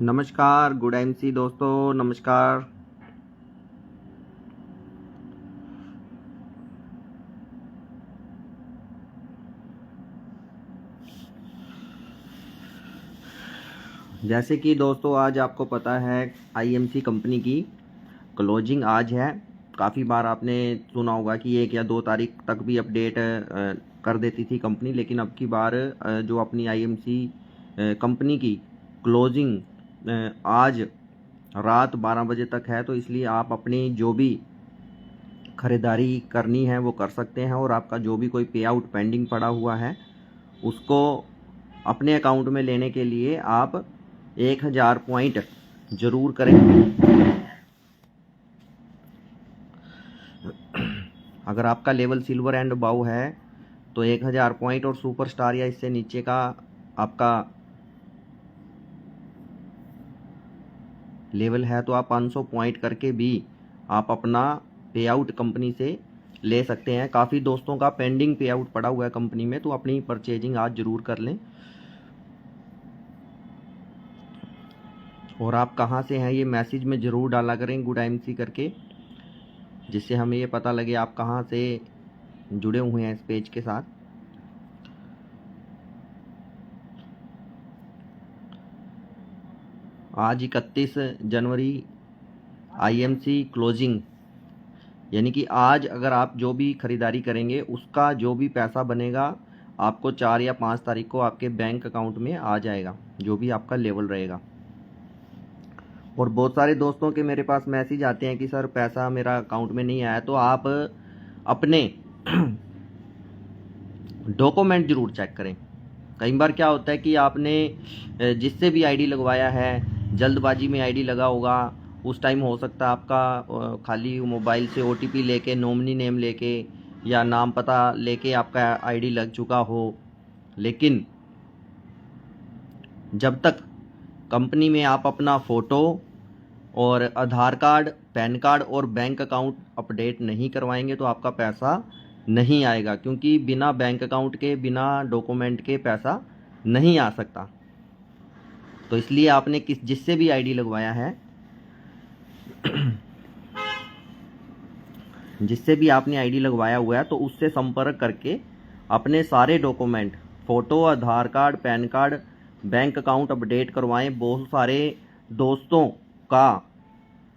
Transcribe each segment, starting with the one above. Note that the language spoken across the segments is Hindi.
नमस्कार गुड एमसी दोस्तों, नमस्कार। जैसे कि दोस्तों आज आपको पता है आईएमसी कंपनी की क्लोजिंग आज है। काफ़ी बार आपने सुना होगा कि 1 या 2 तारीख तक भी अपडेट कर देती थी कंपनी, लेकिन अब की बार जो अपनी आईएमसी कंपनी की क्लोजिंग आज रात 12 बजे तक है। तो इसलिए आप अपनी जो भी ख़रीदारी करनी है वो कर सकते हैं, और आपका जो भी कोई पे आउट पेंडिंग पड़ा हुआ है उसको अपने अकाउंट में लेने के लिए आप 1000 पॉइंट ज़रूर करें। अगर आपका लेवल सिल्वर एंड अबव है तो 1000 पॉइंट, और सुपरस्टार या इससे नीचे का आपका लेवल है तो आप 500 पॉइंट करके भी आप अपना पे आउट कंपनी से ले सकते हैं। काफ़ी दोस्तों का पेंडिंग पे आउट पड़ा हुआ है कंपनी में, तो अपनी परचेजिंग आज ज़रूर कर लें। और आप कहाँ से हैं ये मैसेज में ज़रूर डाला करें गुड एमसी करके, जिससे हमें ये पता लगे आप कहाँ से जुड़े हुए हैं इस पेज के साथ। आज 31 जनवरी आईएमसी क्लोजिंग, यानी कि आज अगर आप जो भी ख़रीदारी करेंगे उसका जो भी पैसा बनेगा आपको 4 या 5 तारीख को आपके बैंक अकाउंट में आ जाएगा, जो भी आपका लेवल रहेगा। और बहुत सारे दोस्तों के मेरे पास मैसेज आते हैं कि सर पैसा मेरा अकाउंट में नहीं आया, तो आप अपने डॉक्यूमेंट ज़रूर चेक करें। कई बार क्या होता है कि आपने जिससे भी आईडी लगवाया है जल्दबाजी में आईडी लगा होगा, उस टाइम हो सकता है आपका खाली मोबाइल से ओटीपी लेके, नॉमिनी नेम लेके या नाम पता लेके आपका आईडी लग चुका हो। लेकिन जब तक कंपनी में आप अपना फ़ोटो और आधार कार्ड, पैन कार्ड और बैंक अकाउंट अपडेट नहीं करवाएंगे तो आपका पैसा नहीं आएगा, क्योंकि बिना बैंक अकाउंट के, बिना डॉक्यूमेंट के पैसा नहीं आ सकता। तो इसलिए आपने जिससे भी आईडी लगवाया है जिससे भी आपने आईडी लगवाया हुआ है तो उससे संपर्क करके अपने सारे document, photo, Aadhaar card, PAN card, bank account update करवाएं। बहुत सारे दोस्तों का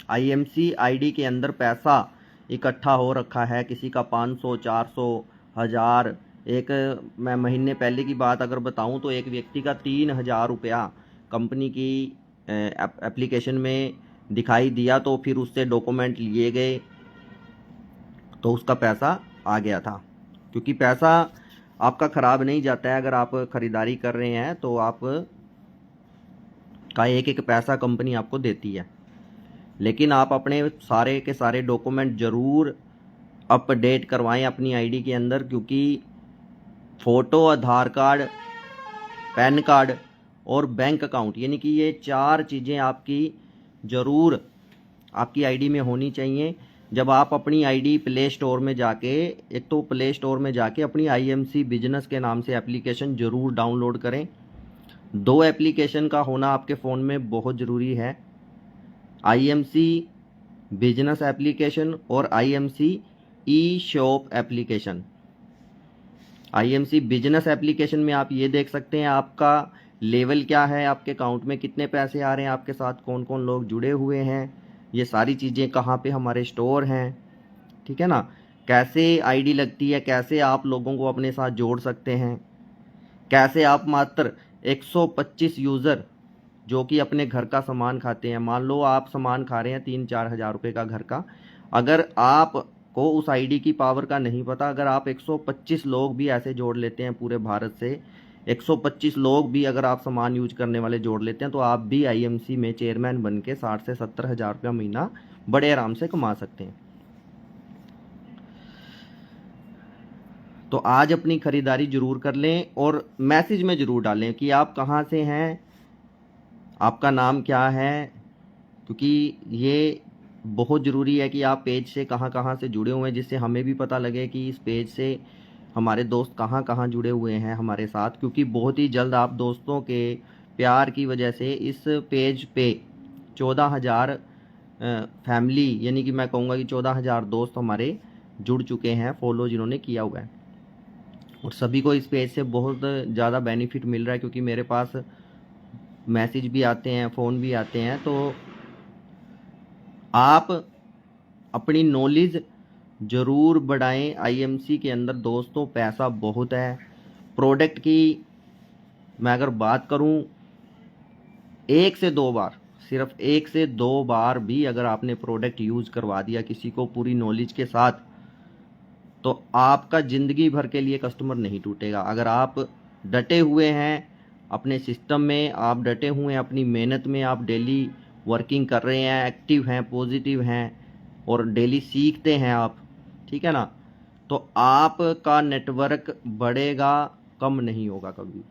आईएमसी आईडी के अंदर पैसा इकट्ठा हो रखा है, किसी का 500, 400, 1000। एक मैं महीने पहले की बात अगर बताऊं तो एक व्यक्ति का 3000 रुपया कंपनी की एप्लीकेशन में दिखाई दिया, तो फिर उससे डॉक्यूमेंट लिए गए तो उसका पैसा आ गया था। क्योंकि पैसा आपका ख़राब नहीं जाता है, अगर आप ख़रीदारी कर रहे हैं तो आप का एक एक पैसा कंपनी आपको देती है। लेकिन आप अपने सारे के सारे डॉक्यूमेंट ज़रूर अपडेट करवाएं अपनी आईडी के अंदर, क्योंकि photo, Aadhaar card, PAN card और बैंक अकाउंट, यानी कि ये 4 चीज़ें आपकी ज़रूर आपकी आईडी में होनी चाहिए। जब आप अपनी आईडी प्ले स्टोर में जाके, एक तो प्ले स्टोर में जाके अपनी आईएमसी बिजनेस के नाम से एप्लीकेशन ज़रूर डाउनलोड करें। 2 एप्लीकेशन का होना आपके फ़ोन में बहुत ज़रूरी है, आईएमसी बिजनेस एप्लीकेशन और IMC e shop application. IMC business application में आप ये देख सकते हैं आपका लेवल क्या है, आपके अकाउंट में कितने पैसे आ रहे हैं, आपके साथ कौन कौन लोग जुड़े हुए हैं, ये सारी चीज़ें कहाँ पे हमारे स्टोर हैं, ठीक है ना। कैसे आईडी लगती है, कैसे आप लोगों को अपने साथ जोड़ सकते हैं, कैसे आप मात्र 125 यूज़र जो कि अपने घर का सामान खाते हैं, मान लो आप सामान खा रहे हैं 3-4 हज़ार रुपये का घर का, अगर आपको उस आईडी की पावर का नहीं पता, अगर आप 125 लोग भी ऐसे जोड़ लेते हैं पूरे भारत से, 125 लोग भी अगर आप सामान यूज करने वाले जोड़ लेते हैं, तो आप भी आईएमसी में चेयरमैन बन के 60 से 70 हज़ार रुपया महीना बड़े आराम से कमा सकते हैं। तो आज अपनी ख़रीदारी ज़रूर कर लें और मैसेज में ज़रूर डालें कि आप कहाँ से हैं, आपका नाम क्या है, क्योंकि ये बहुत ज़रूरी है कि आप पेज से कहाँ कहाँ से जुड़े हुए हैं, जिससे हमें भी पता लगे कि इस पेज से हमारे दोस्त कहाँ कहाँ जुड़े हुए हैं हमारे साथ। क्योंकि बहुत ही जल्द आप दोस्तों के प्यार की वजह से इस पेज पे 14,000 फैमिली, यानी कि मैं कहूँगा कि 14,000 दोस्त हमारे जुड़ चुके हैं, फॉलो जिन्होंने किया हुआ है। और सभी को इस पेज से बहुत ज़्यादा बेनिफिट मिल रहा है, क्योंकि मेरे पास मैसेज भी आते हैं, फ़ोन भी आते हैं। तो आप अपनी नॉलेज ज़रूर बढ़ाएं। आईएमसी के अंदर दोस्तों पैसा बहुत है। प्रोडक्ट की मैं अगर बात करूं, 1 से 2 बार, सिर्फ 1 से 2 बार भी अगर आपने प्रोडक्ट यूज़ करवा दिया किसी को पूरी नॉलेज के साथ, तो आपका ज़िंदगी भर के लिए कस्टमर नहीं टूटेगा। अगर आप डटे हुए हैं अपने सिस्टम में, आप डटे हुए हैं अपनी मेहनत में, आप डेली वर्किंग कर रहे हैं, एक्टिव हैं, पॉजिटिव हैं और डेली सीखते हैं आप, ठीक है ना, तो आपका नेटवर्क बढ़ेगा, कम नहीं होगा कभी।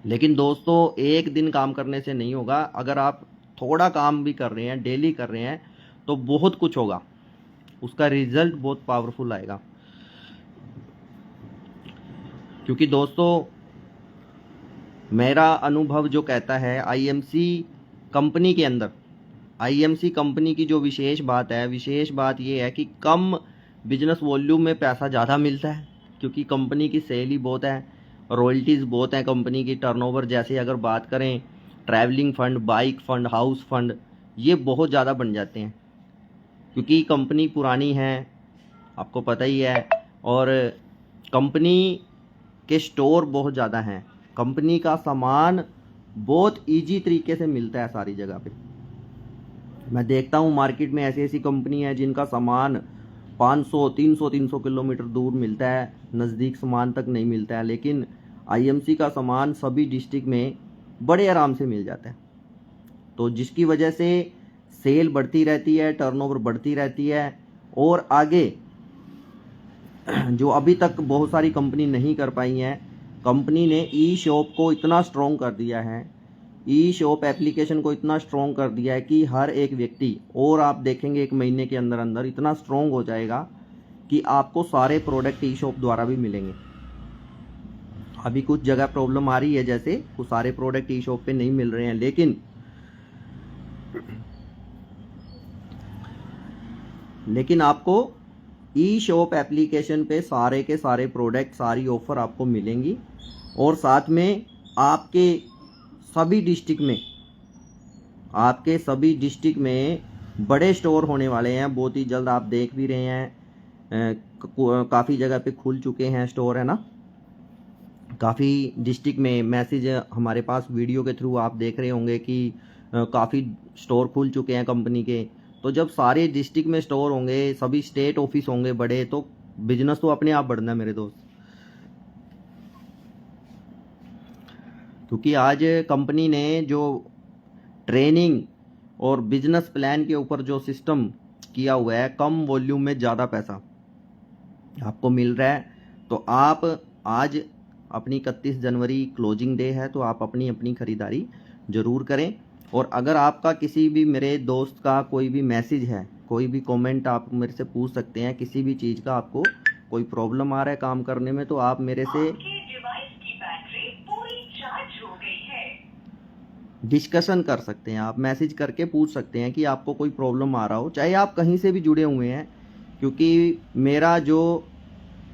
लेकिन दोस्तों एक दिन काम करने से नहीं होगा। अगर आप थोड़ा काम भी कर रहे हैं, डेली कर रहे हैं, तो बहुत कुछ होगा, उसका रिजल्ट बहुत पावरफुल आएगा। क्योंकि दोस्तों मेरा अनुभव जो कहता है, आईएमसी कंपनी के अंदर, आईएमसी कंपनी की जो विशेष बात ये है कि कम बिजनेस वॉल्यूम में पैसा ज़्यादा मिलता है, क्योंकि कंपनी की सेल ही बहुत है, रॉयल्टीज़ बहुत हैं कंपनी की। टर्नओवर जैसे अगर बात करें, travelling fund, bike fund, house fund, ये बहुत ज़्यादा बन जाते हैं, क्योंकि कंपनी पुरानी है, आपको पता ही है, और कंपनी के स्टोर बहुत ज़्यादा हैं। कंपनी का सामान बहुत इजी तरीके से मिलता है सारी जगह पे। मैं देखता हूँ मार्केट में ऐसी ऐसी कंपनी है जिनका सामान 500, 300 किलोमीटर दूर मिलता है, नज़दीक सामान तक नहीं मिलता है। लेकिन आईएमसी का सामान सभी डिस्ट्रिक्ट में बड़े आराम से मिल जाता है, तो जिसकी वजह से सेल बढ़ती रहती है, टर्नओवर बढ़ती रहती है। और आगे जो अभी तक बहुत सारी कंपनी नहीं कर पाई हैं, कंपनी ने ई शॉप को इतना स्ट्रॉन्ग कर दिया है, ई शॉप एप्लीकेशन को इतना स्ट्रॉन्ग कर दिया है कि हर एक व्यक्ति, और आप देखेंगे 1 महीने के अंदर अंदर इतना स्ट्रॉन्ग हो जाएगा कि आपको सारे प्रोडक्ट ई शॉप द्वारा भी मिलेंगे। अभी कुछ जगह प्रॉब्लम आ रही है, जैसे वो सारे प्रोडक्ट ई शॉप पे नहीं मिल रहे हैं, लेकिन आपको ई शॉप एप्लीकेशन पे सारे के सारे प्रोडक्ट, सारी ऑफर आपको मिलेंगी। और साथ में आपके सभी डिस्ट्रिक्ट में बड़े स्टोर होने वाले हैं बहुत ही जल्द। आप देख भी रहे हैं, काफ़ी जगह पे खुल चुके हैं स्टोर, है ना। काफ़ी डिस्ट्रिक्ट में मैसेज हमारे पास वीडियो के थ्रू आप देख रहे होंगे कि काफ़ी स्टोर खुल चुके हैं कंपनी के। तो जब सारे डिस्ट्रिक्ट में स्टोर होंगे, सभी स्टेट ऑफिस होंगे बड़े, तो बिजनेस तो अपने आप बढ़ना है मेरे दोस्त। क्योंकि आज कंपनी ने जो ट्रेनिंग और बिजनेस प्लान के ऊपर जो सिस्टम किया हुआ है, कम वॉल्यूम में ज़्यादा पैसा आपको मिल रहा है। तो आप आज अपनी 31 जनवरी क्लोजिंग डे है, तो आप अपनी अपनी ख़रीदारी ज़रूर करें। और अगर आपका किसी भी मेरे दोस्त का कोई भी मैसेज है, कोई भी कमेंट, आप मेरे से पूछ सकते हैं किसी भी चीज़ का, आपको कोई प्रॉब्लम आ रहा है काम करने में, तो आप मेरे से डिस्कशन कर सकते हैं। आप मैसेज करके पूछ सकते हैं कि आपको कोई प्रॉब्लम आ रहा हो, चाहे आप कहीं से भी जुड़े हुए हैं। क्योंकि मेरा जो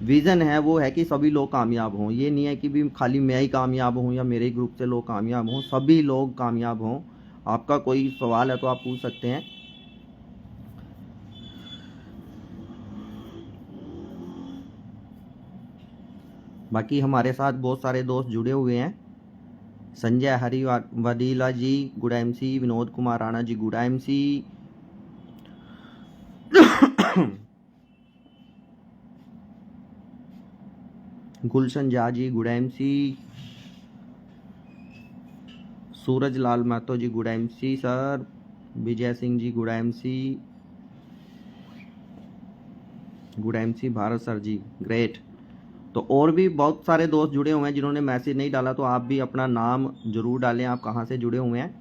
विज़न है वो है कि सभी लोग कामयाब हों। ये नहीं है कि भी खाली मैं ही कामयाब हूँ या मेरे ग्रुप से लोग कामयाब हों, सभी लोग कामयाब हों। आपका कोई सवाल है तो आप पूछ सकते हैं। बाकी हमारे साथ बहुत सारे दोस्त जुड़े हुए हैं। संजय हरिवादीला जी गुड़ा एमसी, विनोद कुमार राणा जी गुड़ा एमसी, गुलशन झा जी गुड़ा एमसी, सूरज लाल महतो जी गुड़ा एमसी सर, विजय सिंह जी गुड़ा एमसी, भारत सर जी ग्रेट। तो और भी बहुत सारे दोस्त जुड़े हुए हैं। जिन्होंने मैसेज नहीं डाला तो आप भी अपना नाम ज़रूर डालें, आप कहाँ से जुड़े हुए हैं।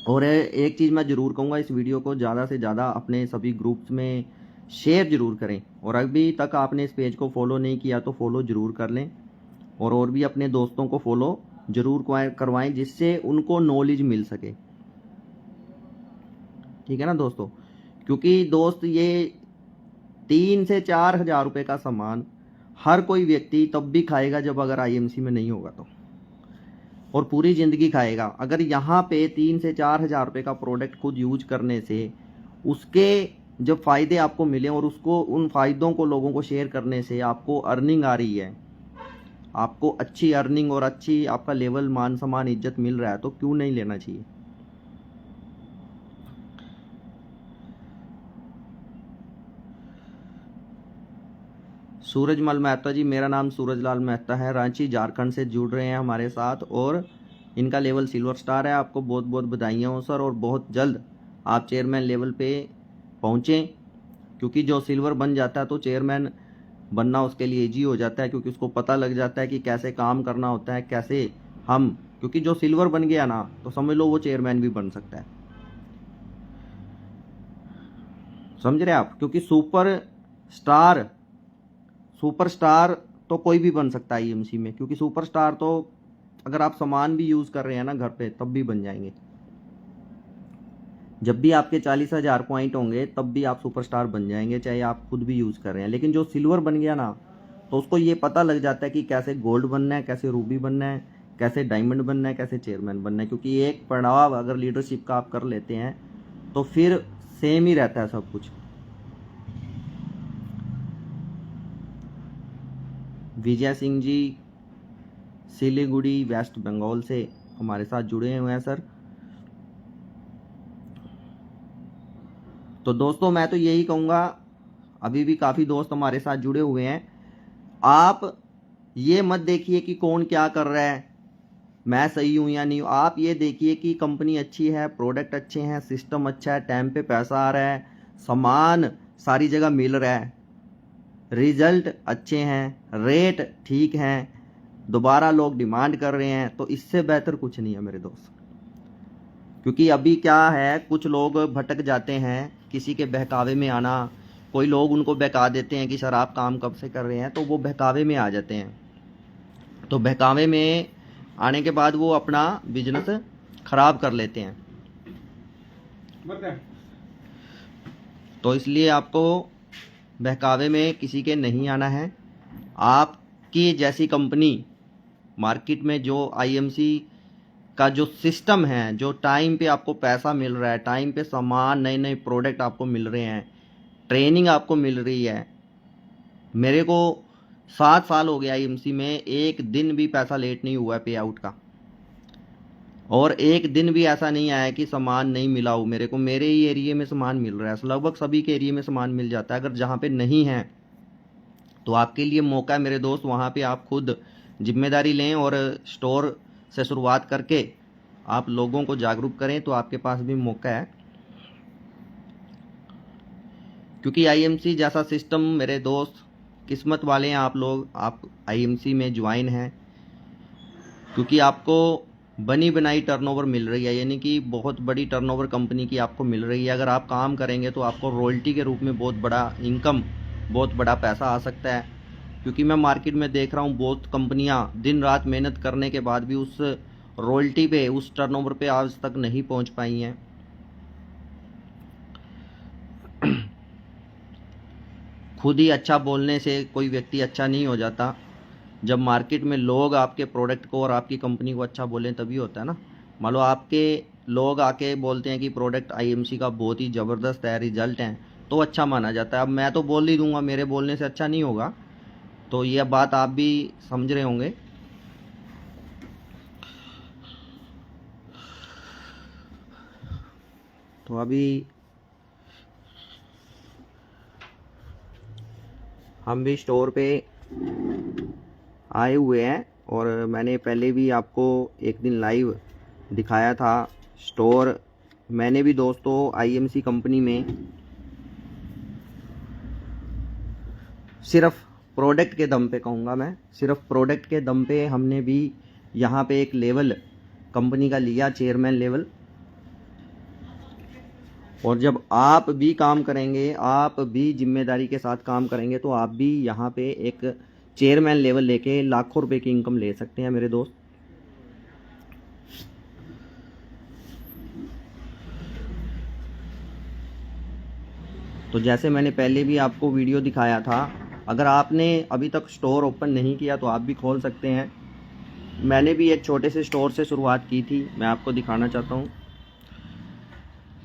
और एक चीज़ मैं ज़रूर कहूँगा, इस वीडियो को ज़्यादा से ज़्यादा अपने सभी ग्रुप्स में शेयर ज़रूर करें। और अभी तक आपने इस पेज को फॉलो नहीं किया तो फॉलो ज़रूर कर लें, और भी अपने दोस्तों को फॉलो जरूर करवाएं, जिससे उनको नॉलेज मिल सके। ठीक है ना दोस्तों, क्योंकि दोस्त ये 3 से 4 हज़ार रुपये का सामान हर कोई व्यक्ति तब भी खाएगा जब अगर आईएमसी में नहीं होगा तो, और पूरी ज़िंदगी खाएगा। अगर यहाँ पे 3 से 4 हज़ार रुपये का प्रोडक्ट खुद यूज करने से उसके जब फ़ायदे आपको मिले और उसको उन फ़ायदों को लोगों को शेयर करने से आपको अर्निंग आ रही है, आपको अच्छी अर्निंग और अच्छी आपका लेवल, मान सम्मान, इज्जत मिल रहा है, तो क्यों नहीं लेना चाहिए। सूरजमल मेहता जी, मेरा नाम सूरजलाल मेहता है, रांची झारखंड से जुड़ रहे हैं हमारे साथ और इनका लेवल सिल्वर स्टार है। आपको बहुत बहुत बधाइयाँ हो सर, और बहुत जल्द आप चेयरमैन लेवल पे पहुँचें, क्योंकि जो सिल्वर बन जाता है तो चेयरमैन बनना उसके लिए ईजी हो जाता है, क्योंकि उसको पता लग जाता है कि कैसे काम करना होता है, कैसे हम, क्योंकि जो सिल्वर बन गया ना तो समझ लो वो चेयरमैन भी बन सकता है, समझ रहे आप। क्योंकि सुपरस्टार तो कोई भी बन सकता है आईएमसी में, क्योंकि सुपरस्टार तो अगर आप सामान भी यूज़ कर रहे हैं ना घर पे तब भी बन जाएंगे। जब भी आपके 40,000 पॉइंट होंगे तब भी आप सुपरस्टार बन जाएंगे, चाहे आप खुद भी यूज़ कर रहे हैं। लेकिन जो सिल्वर बन गया ना तो उसको ये पता लग जाता है कि कैसे गोल्ड बनना है, कैसे रूबी बनना है, कैसे डायमंड बनना है, कैसे चेयरमैन बनना है। क्योंकि एक पड़ाव अगर लीडरशिप का आप कर लेते हैं तो फिर सेम ही रहता है सब कुछ। विजय सिंह जी सिलीगुड़ी वेस्ट बंगाल से हमारे साथ जुड़े हुए हैं सर। तो दोस्तों मैं तो यही कहूँगा, अभी भी काफ़ी दोस्त हमारे साथ जुड़े हुए हैं, आप ये मत देखिए कि कौन क्या कर रहा है, मैं सही हूँ या नहीं हूँ। आप ये देखिए कि कंपनी अच्छी है, प्रोडक्ट अच्छे हैं, सिस्टम अच्छा है, टाइम पे पैसा आ रहा है, सामान सारी जगह मिल रहा है, रिजल्ट अच्छे हैं, रेट ठीक हैं, दोबारा लोग डिमांड कर रहे हैं, तो इससे बेहतर कुछ नहीं है मेरे दोस्त। क्योंकि अभी क्या है, कुछ लोग भटक जाते हैं किसी के बहकावे में आना, कोई लोग उनको बहका देते हैं कि सर आप काम कब से कर रहे हैं, तो वो बहकावे में आ जाते हैं। तो बहकावे में आने के बाद वो अपना बिजनेस खराब कर लेते हैं। तो इसलिए आपको बहकावे में किसी के नहीं आना है। आपकी जैसी कंपनी मार्केट में जो आईएमसी का जो सिस्टम है, जो टाइम पे आपको पैसा मिल रहा है, टाइम पे सामान, नए नए प्रोडक्ट आपको मिल रहे हैं, ट्रेनिंग आपको मिल रही है। मेरे को 7 साल हो गया आईएमसी में, एक दिन भी पैसा लेट नहीं हुआ है पे आउट का, और एक दिन भी ऐसा नहीं आया कि सामान नहीं मिला हो मेरे को। मेरे ही एरिया में सामान मिल रहा है, लगभग सभी के एरिया में सामान मिल जाता है। अगर जहाँ पे नहीं है तो आपके लिए मौका है मेरे दोस्त, वहाँ पे आप खुद जिम्मेदारी लें और स्टोर से शुरुआत करके आप लोगों को जागरूक करें, तो आपके पास भी मौका है। क्योंकि आईएमसी जैसा सिस्टम मेरे दोस्त, किस्मत वाले हैं आप लोग, आप आईएमसी में ज्वाइन हैं, क्योंकि आपको बनी बनाई टर्नओवर मिल रही है, यानी कि बहुत बड़ी टर्नओवर कंपनी की आपको मिल रही है। अगर आप काम करेंगे तो आपको रॉयल्टी के रूप में बहुत बड़ा इनकम, बहुत बड़ा पैसा आ सकता है। क्योंकि मैं मार्केट में देख रहा हूँ बहुत कंपनियां दिन रात मेहनत करने के बाद भी उस रॉयल्टी पे, उस टर्नओवर पे आज तक नहीं पहुंच पाई हैं। खुद ही अच्छा बोलने से कोई व्यक्ति अच्छा नहीं हो जाता, जब मार्केट में लोग आपके प्रोडक्ट को और आपकी कंपनी को अच्छा बोलें तभी होता है ना। मान लो आपके लोग आके बोलते हैं कि प्रोडक्ट आईएमसी का बहुत ही ज़बरदस्त है, रिजल्ट हैं, तो अच्छा माना जाता है। अब मैं तो बोल ही दूंगा, मेरे बोलने से अच्छा नहीं होगा, तो यह बात आप भी समझ रहे होंगे। तो अभी हम भी स्टोर पे आए हुए हैं, और मैंने पहले भी आपको एक दिन लाइव दिखाया था स्टोर। मैंने भी दोस्तों आईएमसी कंपनी में सिर्फ प्रोडक्ट के दम पे, कहूँगा मैं सिर्फ प्रोडक्ट के दम पे, हमने भी यहाँ पे एक लेवल कंपनी का लिया, चेयरमैन लेवल। और जब आप भी काम करेंगे, आप भी जिम्मेदारी के साथ काम करेंगे, तो आप भी यहाँ पे एक चेयरमैन लेवल लेके लाखों रुपए की इनकम ले सकते हैं मेरे दोस्त। तो जैसे मैंने पहले भी आपको वीडियो दिखाया था, अगर आपने अभी तक स्टोर ओपन नहीं किया तो आप भी खोल सकते हैं। मैंने भी एक छोटे से स्टोर से शुरुआत की थी, मैं आपको दिखाना चाहता हूँ।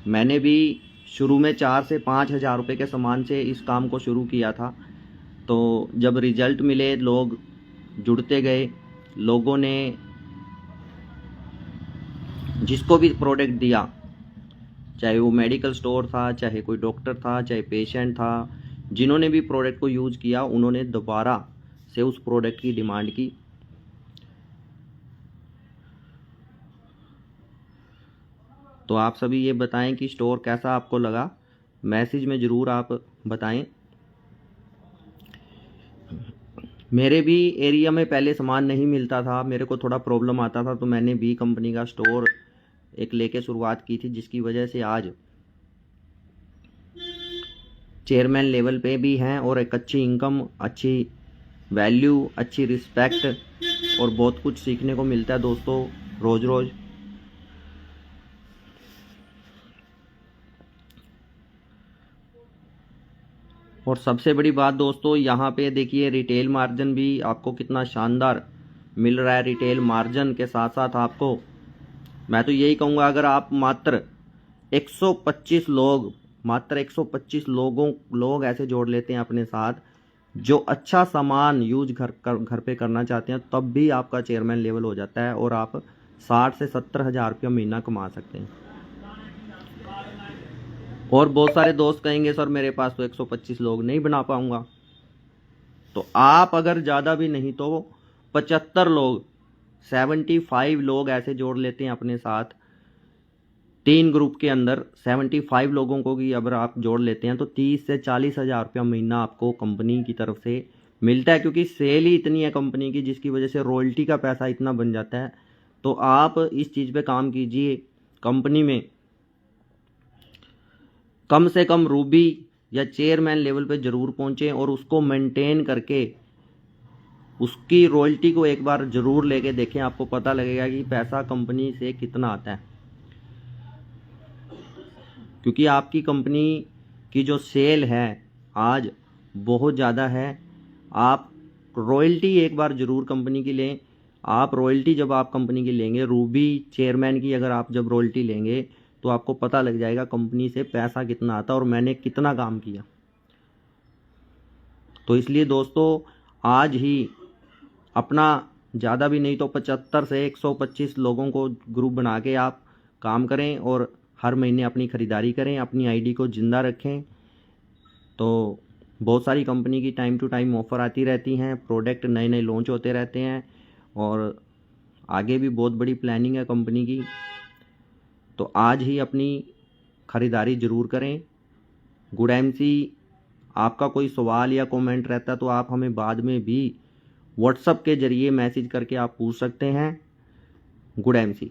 मैंने भी शुरू में 4 से 5 हज़ार रुपये के सामान से इस काम को शुरू किया था। तो जब रिज़ल्ट मिले, लोग जुड़ते गए, लोगों ने जिसको भी प्रोडक्ट दिया, चाहे वो मेडिकल स्टोर था, चाहे कोई डॉक्टर था, चाहे पेशेंट था, जिन्होंने भी प्रोडक्ट को यूज़ किया उन्होंने दोबारा से उस प्रोडक्ट की डिमांड की। तो आप सभी ये बताएं कि स्टोर कैसा आपको लगा, मैसेज में ज़रूर आप बताएं। मेरे भी एरिया में पहले सामान नहीं मिलता था, मेरे को थोड़ा प्रॉब्लम आता था, तो मैंने बी कंपनी का स्टोर एक लेके शुरुआत की थी, जिसकी वजह से आज चेयरमैन लेवल पे भी हैं और एक अच्छी इनकम, अच्छी वैल्यू, अच्छी रिस्पेक्ट और बहुत कुछ सीखने को मिलता है दोस्तों रोज़ रोज़। और सबसे बड़ी बात दोस्तों, यहाँ पे देखिए रिटेल मार्जिन भी आपको कितना शानदार मिल रहा है। रिटेल मार्जिन के साथ साथ आपको मैं तो यही कहूँगा, अगर आप मात्र 125 लोग ऐसे जोड़ लेते हैं अपने साथ जो अच्छा सामान यूज घर पे करना चाहते हैं, तब भी आपका चेयरमैन लेवल हो जाता है और आप 60 से 70 हज़ार रुपया महीना कमा सकते हैं। और बहुत सारे दोस्त कहेंगे सर मेरे पास तो 125 लोग नहीं बना पाऊंगा। तो आप अगर ज़्यादा भी नहीं तो 75 लोग, 75 लोग ऐसे जोड़ लेते हैं अपने साथ, 3 ग्रुप के अंदर 75 लोगों को भी अगर आप जोड़ लेते हैं तो 30 से 40 हज़ार रुपया महीना आपको कंपनी की तरफ से मिलता है, क्योंकि सेल ही इतनी है कंपनी की, जिसकी वजह से रॉयल्टी का पैसा इतना बन जाता है। तो आप इस चीज़ पे काम कीजिए, कंपनी में कम से कम रूबी या चेयरमैन लेवल पे ज़रूर पहुँचें और उसको मेंटेन करके उसकी रॉयल्टी को एक बार ज़रूर लेके देखें, आपको पता लगेगा कि पैसा कंपनी से कितना आता है। क्योंकि आपकी कंपनी की जो सेल है आज बहुत ज़्यादा है। आप रॉयल्टी एक बार ज़रूर कंपनी की लें। आप रॉयल्टी जब आप कंपनी की लेंगे, रूबी चेयरमैन की अगर आप जब रॉयल्टी लेंगे, तो आपको पता लग जाएगा कंपनी से पैसा कितना आता है और मैंने कितना काम किया। तो इसलिए दोस्तों, आज ही अपना ज़्यादा भी नहीं तो 75 से 125 लोगों को ग्रुप बना के आप काम करें और हर महीने अपनी ख़रीदारी करें, अपनी आईडी को ज़िंदा रखें। तो बहुत सारी कंपनी की टाइम टू टाइम ऑफ़र आती रहती हैं, प्रोडक्ट नए नए लॉन्च होते रहते हैं और आगे भी बहुत बड़ी प्लानिंग है कंपनी की। तो आज ही अपनी ख़रीदारी ज़रूर करें। गुड एमसी, आपका कोई सवाल या कमेंट रहता तो आप हमें बाद में भी व्हाट्सएप के ज़रिए मैसेज करके आप पूछ सकते हैं। Good MC.